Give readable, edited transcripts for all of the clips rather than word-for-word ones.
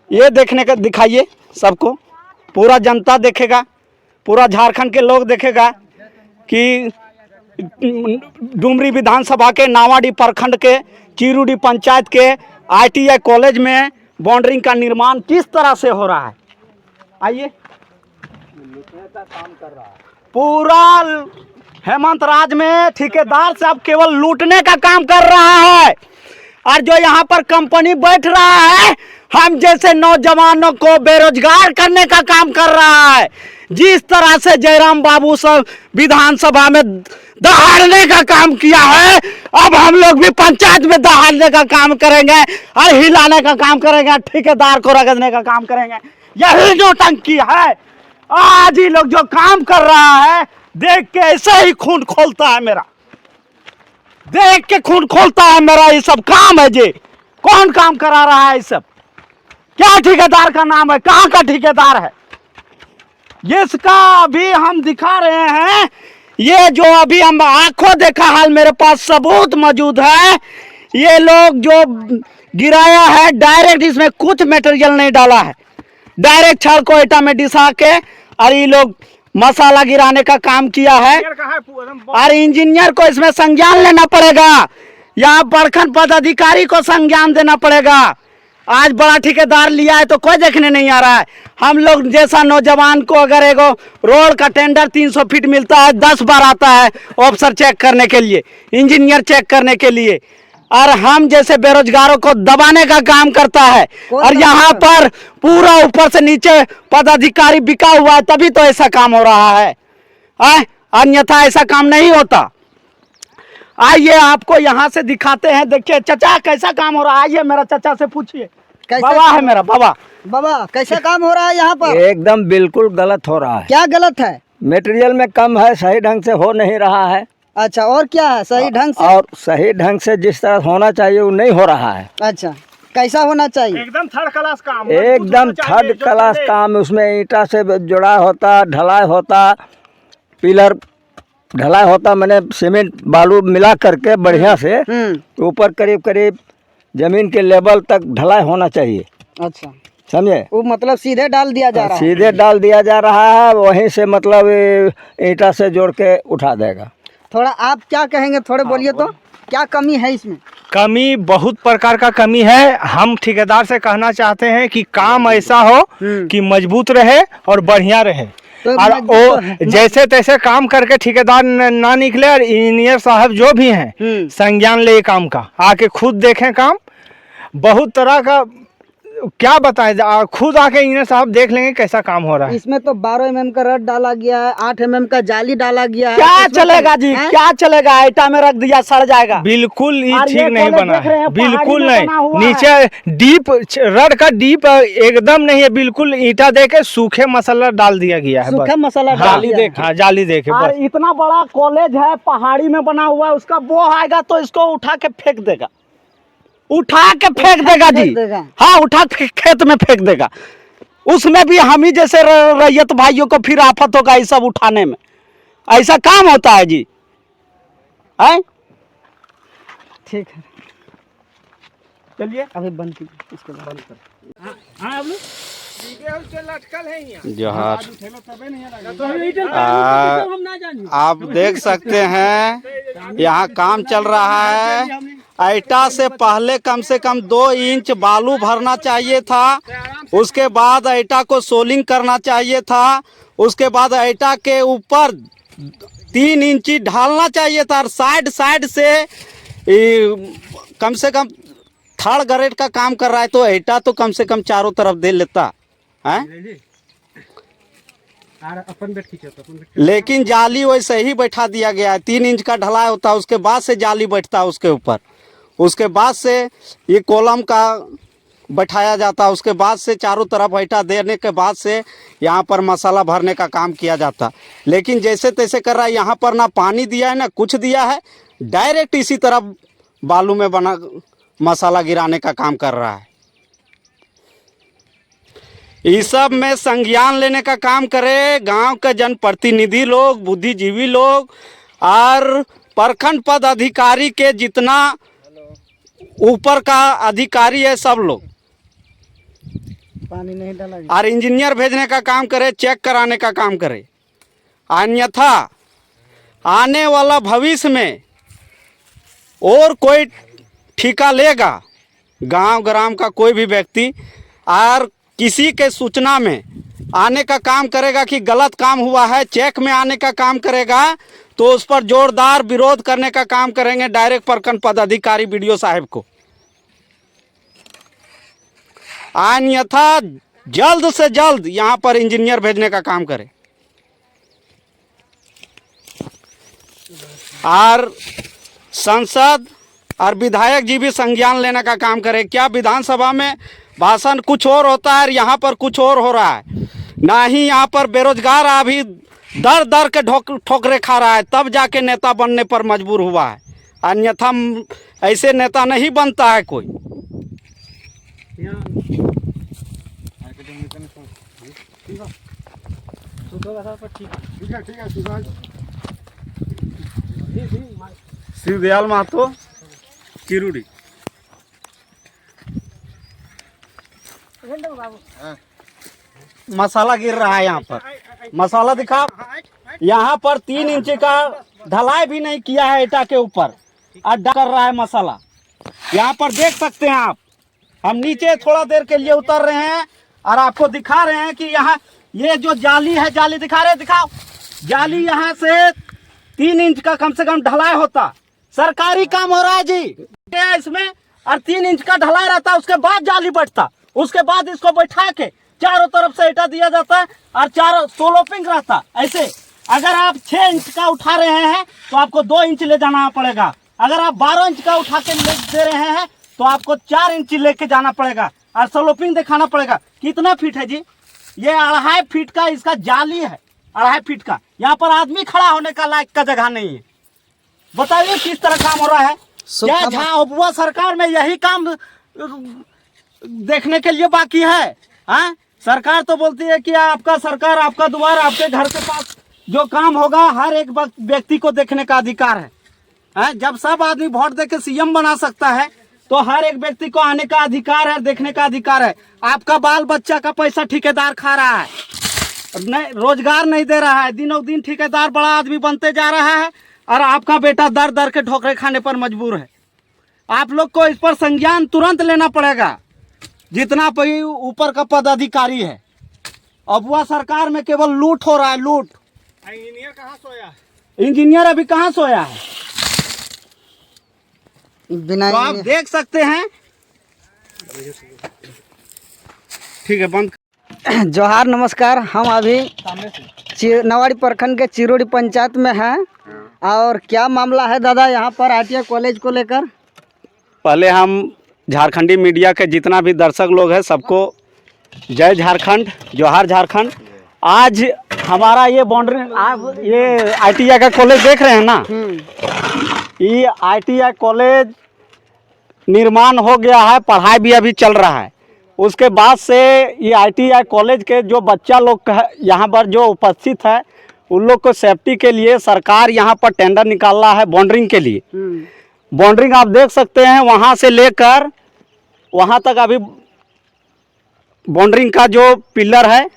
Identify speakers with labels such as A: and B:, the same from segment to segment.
A: ये देखने का दिखाइए सबको, पूरा जनता देखेगा, पूरा झारखंड के लोग देखेगा कि डुमरी विधानसभा के नावाडीह प्रखंड के चिरुडी पंचायत के ITI कॉलेज में बाउंड्री का निर्माण किस तरह से हो रहा है। आइए, पूरा हेमंत राज में ठेकेदार साहब केवल लूटने का काम कर रहा है, और जो यहाँ पर कंपनी बैठ रहा है हम जैसे नौजवानों को बेरोजगार करने का काम कर रहा है। जिस तरह से जयराम बाबू सब विधानसभा में दहाड़ने का काम किया है, अब हम लोग भी पंचायत में दहाड़ने का काम करेंगे और हिलाने का काम करेंगे, ठेकेदार को रगड़ने का काम करेंगे। यही नौटंकी है। आज ही लोग जो काम कर रहा है देख के ऐसे ही खून खोलता है मेरा, देख के खून खोलता है मेरा। ये सब काम है जी, कौन काम करा रहा है? ये सब क्या ठेकेदार का नाम है? कहाँ का ठेकेदार है? ये इसका अभी हम दिखा रहे हैं। ये जो अभी हम आंखों देखा हाल मेरे पास सबूत मौजूद है। ये लोग जो गिराया है डायरेक्ट, इसमें कुछ मटेरियल नहीं डाला है, डायरेक्ट छड़ को ईटा में डिसा के और ये लोग मसाला गिराने का काम किया है। और इंजीनियर को इसमें संज्ञान लेना पड़ेगा, यहाँ प्रखंड पदाधिकारी को संज्ञान देना पड़ेगा। आज बड़ा ठेकेदार लिया है तो कोई देखने नहीं आ रहा है। हम लोग जैसा नौजवान को अगर एगो रोड का टेंडर 300 फीट मिलता है, 10 बार आता है ऑफिसर चेक करने के लिए, इंजीनियर चेक करने के लिए, और हम जैसे बेरोजगारों को दबाने का काम करता है। और यहाँ पर पूरा ऊपर से नीचे पदाधिकारी बिका हुआ है, तभी तो ऐसा काम हो रहा है, अन्यथा ऐसा काम नहीं होता। आइए आपको यहाँ से दिखाते हैं। देखिए चाचा कैसा काम हो रहा है, आइए मेरा चाचा से पूछिए। बाबा है मेरा बाबा।
B: बाबा कैसा काम हो रहा है यहाँ पर?
C: एकदम बिल्कुल गलत हो रहा है।
B: क्या गलत है?
C: मटेरियल में कम है, सही ढंग से हो नहीं रहा है।
B: अच्छा, और क्या है सही ढंग से?
C: और सही ढंग से जिस तरह होना चाहिए वो नहीं हो रहा है।
B: अच्छा, कैसा होना चाहिए?
A: एकदम थर्ड क्लास काम,
C: एकदम थर्ड क्लास काम। उसमें ईटा से जुड़ा होता, ढलाई होता, पिलर ढलाई होता, मैंने सीमेंट बालू मिला करके बढ़िया से ऊपर करीब करीब जमीन के लेवल तक ढलाई होना चाहिए।
B: अच्छा,
C: समझे?
B: वो मतलब सीधे डाल दिया जा रहा है?
C: सीधे डाल दिया जा रहा है, वहीं से मतलब ईटा से जोड़ के उठा देगा।
B: थोड़ा आप क्या कहेंगे, थोड़े बोलिए तो, क्या कमी है इसमें?
D: कमी बहुत प्रकार का कमी है। हम ठेकेदार से कहना चाहते हैं कि काम ऐसा हो कि मजबूत रहे और बढ़िया रहे, और वो जैसे तैसे काम करके ठेकेदार ना निकले, और इंजीनियर साहब जो भी हैं संज्ञान ले काम का, आके खुद देखें काम। बहुत तरह का क्या बताएं, खुद आके इंजीनियर साहब देख लेंगे कैसा काम हो रहा है।
B: इसमें तो 12 mm का रड डाला गया है, 8 mm का जाली डाला गया है।
A: क्या चलेगा जी, क्या चलेगा? ईटा में रख दिया, सड़ जाएगा।
D: बिल्कुल ही
A: और
D: ठीक
A: ये
D: नहीं
A: कॉलेज
D: बना
A: देख रहे
D: है,
A: हैं,
D: बिल्कुल
A: पहाड़ी में बना
D: नहीं।
A: हुआ
D: नीचे डीप रड का डीप एकदम नहीं है, बिल्कुल ईटा दे के सूखे मसाला डाल दिया गया है।
B: सूखा मसाला डाल
D: जाली
B: दिया
D: देखे, हाँ जाली देखे
A: और
D: बस।
A: इतना बड़ा कॉलेज है, पहाड़ी में बना हुआ है, उसका वो आएगा तो इसको उठा के फेंक देगा, उठा के फेंक देगा जी। हाँ, उठा के खेत में फेंक देगा। उसमें भी हम ही जैसे रैयत भाइयों को फिर आफत होगा ये सब उठाने में। ऐसा काम होता है जी, है?
B: ठीक है,
A: चलिए
B: अभी बंद कीजिए, इसके बाद बंद कर।
A: जोहार। आप देख सकते हैं यहाँ काम चल रहा है। ईटा से पहले कम से कम 2 इंच बालू भरना चाहिए था, उसके बाद ईटा को सोलिंग करना चाहिए था, उसके बाद ईटा के ऊपर 3 इंची ढालना चाहिए था, और साइड साइड से कम से कम 3rd ग्रेड का काम कर रहा है तो ईटा तो कम से कम चारों तरफ दे लेता है। लेकिन जाली वैसे ही बैठा दिया गया है। 3 इंच का ढलाई होता है, उसके बाद से जाली बैठता है उसके ऊपर, उसके बाद से ये कॉलम का बैठाया जाता है, उसके बाद से चारों तरफ ईटा देने के बाद से यहाँ पर मसाला भरने का काम किया जाता। लेकिन जैसे तैसे कर रहा है, यहाँ पर ना पानी दिया है ना कुछ दिया है, डायरेक्ट इसी तरफ बालू में बना मसाला गिराने का काम कर रहा है। इस सब में संज्ञान लेने का काम करे गांव के जनप्रतिनिधि लोग, बुद्धिजीवी लोग और प्रखंड पद अधिकारी के जितना ऊपर का अधिकारी है सब लोग।
B: पानी नहीं डाला गया।
A: और इंजीनियर भेजने का काम करे, चेक कराने का काम करे। अन्यथा आने वाला भविष्य में और कोई ठेका लेगा, गांव ग्राम का कोई भी व्यक्ति और किसी के सूचना में आने का काम करेगा कि गलत काम हुआ है, चेक में आने का काम करेगा, तो उस पर जोरदार विरोध करने का काम करेंगे डायरेक्ट प्रखंड पदाधिकारी बीडीओ साहब को। अन्यथा जल्द से जल्द यहाँ पर इंजीनियर भेजने का काम करें। और संसद और विधायक जी भी संज्ञान लेने का काम करें। क्या विधानसभा में भाषण कुछ और होता है और यहाँ पर कुछ और हो रहा है। ना ही यहाँ पर बेरोजगार अभी दर दर के ठोकरे खा रहा है, तब जाके नेता बनने पर मजबूर हुआ है। अन्यथा ऐसे नेता नहीं बनता है कोई। शिवदयाल महतो, किरुड़ी। मसाला गिर रहा है यहाँ पर, मसाला दिखा। यहाँ पर 3 इंच का ढलाई भी नहीं किया है ईटा के ऊपर, अड्डा कर रहा है मसाला। यहाँ पर देख सकते हैं आप। हम नीचे थोड़ा देर के लिए उतर रहे हैं और आपको दिखा रहे हैं कि यहाँ ये जो जाली है, जाली दिखा रहे, दिखाओ। जाली यहाँ से 3 इंच का कम से कम ढलाई होता। सरकारी काम हो रहा है जी इसमें, और 3 इंच का ढलाई रहता, उसके बाद जाली बैठता, उसके बाद इसको बैठा के चारों तरफ से ईटा दिया जाता है और चारों सोलोपिंग रहता। ऐसे अगर आप 6 इंच का उठा रहे हैं तो आपको 2 इंच ले जाना पड़ेगा। अगर आप 12 इंच का उठा के ले दे रहे हैं तो आपको 4 इंच लेके जाना पड़ेगा और सोलोपिंग दिखाना पड़ेगा। कितना फीट है जी? ये 2.5 फीट का इसका जाली है, 2.5 फीट का। यहाँ पर आदमी खड़ा होने का लायक का जगह नहीं है। बताइए किस तरह काम हो रहा है। क्या झाबुआ सरकार में यही काम देखने के लिए बाकी है? हाँ, सरकार तो बोलती है कि आपका सरकार, आपका द्वार, आपके घर के पास जो काम होगा हर एक व्यक्ति को देखने का अधिकार है। हाँ, जब सब आदमी वोट देके सीएम बना सकता है तो हर एक व्यक्ति को आने का अधिकार है, देखने का अधिकार है। आपका बाल बच्चा का पैसा ठेकेदार खा रहा है, नहीं रोजगार नहीं दे रहा है, दिनों दिन ठेकेदार बड़ा आदमी बनते जा रहा है और आपका बेटा दर दर के ठोकरे खाने पर मजबूर है। आप लोग को इस पर संज्ञान तुरंत लेना पड़ेगा, जितना ऊपर का पदाधिकारी है। अबुआ सरकार में केवल लूट हो रहा है, लूट।
D: इंजीनियर कहाँ सोया है?
A: इंजीनियर अभी कहाँ सोया है?
B: बिना
A: तो आप देख सकते हैं। ठीक है, बंद।
B: जोहार, नमस्कार। हम अभी नवाड़ी प्रखंड के चिरोड़ी पंचायत में हैं। और क्या मामला है दादा यहाँ पर ITI कॉलेज को लेकर?
A: पहले हम झारखंडी मीडिया के जितना भी दर्शक लोग हैं सबको जय झारखंड, जोहार झारखंड। आज हमारा ये बाउंड्री, आप ये ITI का कॉलेज देख रहे हैं ना, ये ITI कॉलेज निर्माण हो गया है, पढ़ाई भी अभी चल रहा है। उसके बाद से ये ITI कॉलेज के जो बच्चा लोग यहाँ पर जो उपस्थित है उन लोग को सेफ्टी के लिए सरकार यहाँ पर टेंडर निकाला है बाउंड्रिंग के लिए। बाउंड्रिंग आप देख सकते हैं, वहाँ से लेकर वहाँ तक अभी बाउंड्रिंग का जो पिलर है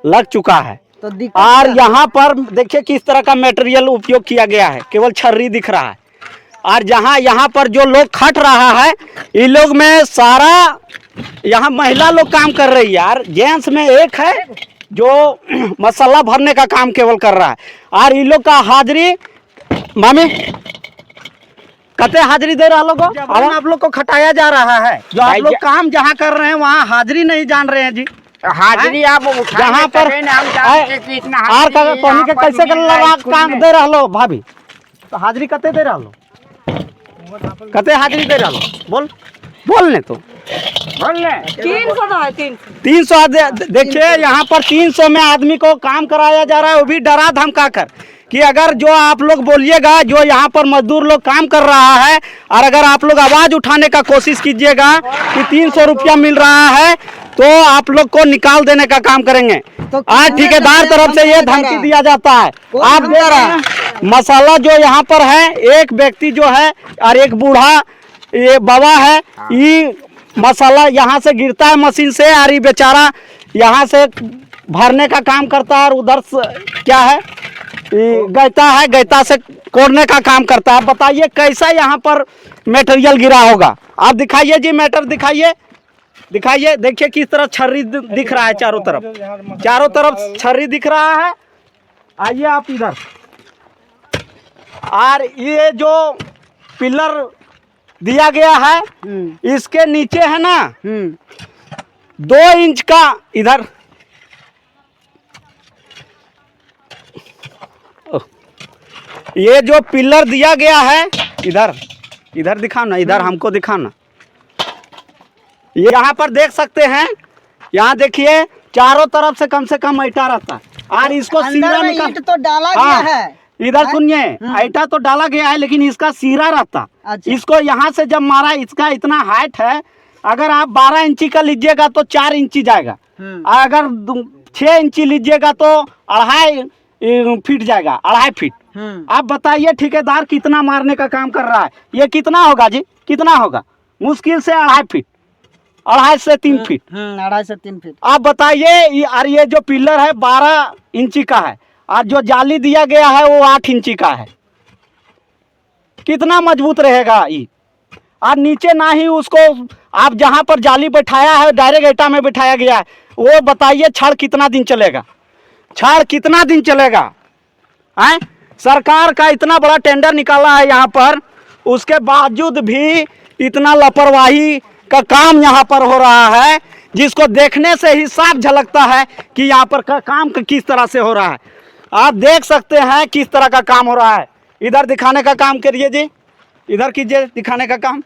A: लग चुका है।
B: तो
A: और यहाँ पर देखिए किस तरह का मटेरियल उपयोग किया गया है, केवल छर्री दिख रहा है। और जहाँ यहाँ पर जो लोग खट रहा है, इन लोग में सारा यहाँ महिला लोग काम कर रही है यार। जेंट्स में एक है जो मसाला भरने का काम केवल कर रहा है। और इन लोग का हाजिरी, मामी कते हाजिरी दे रहा लोग, आप लोग को खटाया जा रहा है। जो आप लोग काम जहाँ कर रहे हैं वहाँ हाजिरी नहीं जान रहे हैं जी।
E: हाजिरी आप
A: जहाँ पर आर का पानी के कैसे कर लगा काम दे रहा लो भाभी, तो हाजिरी कते दे रहा लो, कते हाजिरी दे रहा लो, बोलने तो 300 देखिए यहाँ पर 300 में आदमी को काम कराया जा रहा है, वो भी डरा धमका कर कि अगर जो आप लोग बोलिएगा, जो यहाँ पर मजदूर लोग काम कर रहा है, और अगर आप लोग आवाज उठाने का कोशिश कीजिएगा कि 300 रुपया मिल रहा है तो आप लोग को निकाल देने का काम करेंगे।
B: तो
A: आज ठेकेदार तरफ से ये धमकी दिया जाता है। आप दे रहे हैं मसाला जो यहाँ पर है, एक व्यक्ति जो है और एक बूढ़ा ये बाबा है, ये मसाला यहाँ से गिरता है मशीन से, और ये बेचारा यहाँ से भरने का काम करता है, और उधर से क्या है गैता है, गैता से कोड़ने का काम करता है। बताइए कैसा यहाँ पर मटेरियल गिरा होगा। आप दिखाइए जी, मैटर दिखाइए, दिखाइए। देखिए किस तरह छर्री दिख रहा है, चारों तरफ छर्री दिख रहा है। आइए आप इधर। और ये जो पिलर दिया गया है इसके नीचे है ना 2 इंच का, इधर ये जो पिलर दिया गया है, इधर दिखाओ ना, इधर हमको दिखाओ ना। ये यहाँ पर देख सकते हैं, यहाँ देखिए चारों तरफ से कम ईटा रहता है, और इसको सीरा निकाल
B: ईंट तो डाला गया है।
A: इधर सुनिए, ईटा तो डाला गया है लेकिन इसका सीरा रहता।
B: अच्छा। इसको
A: इसको यहाँ से जब मारा, इसका इतना हाइट है, अगर आप 12 इंची का लीजिएगा तो 4 इंची जाएगा, अगर 6 इंची लीजिएगा तो 2.5 फीट जाएगा, 2.5 फीट। आप बताइए ठेकेदार कितना मारने का काम कर रहा है। ये कितना होगा जी, कितना होगा? मुश्किल से 2.5 फीट, 2.5 से 3 फीट।
B: 2.5 से 3 फीट।
A: आप बताइए, और ये जो पिलर है 12 इंची का है, और जो जाली दिया गया है वो 8 इंची का है। कितना मजबूत रहेगा ये। और नीचे ना ही उसको आप जहाँ पर जाली बैठाया है डायरेक्ट ईटा में बैठाया गया है, वो बताइए छड़ कितना दिन चलेगा, छड़ कितना दिन चलेगा हैं? सरकार का इतना बड़ा टेंडर निकाला है यहाँ पर, उसके बावजूद भी इतना लापरवाही का काम यहाँ पर हो रहा है, जिसको देखने से ही साफ झलकता है कि यहाँ पर का काम किस तरह से हो रहा है। आप देख सकते हैं किस तरह का काम हो रहा है। इधर दिखाने का काम करिए जी, इधर कीजिए दिखाने का काम।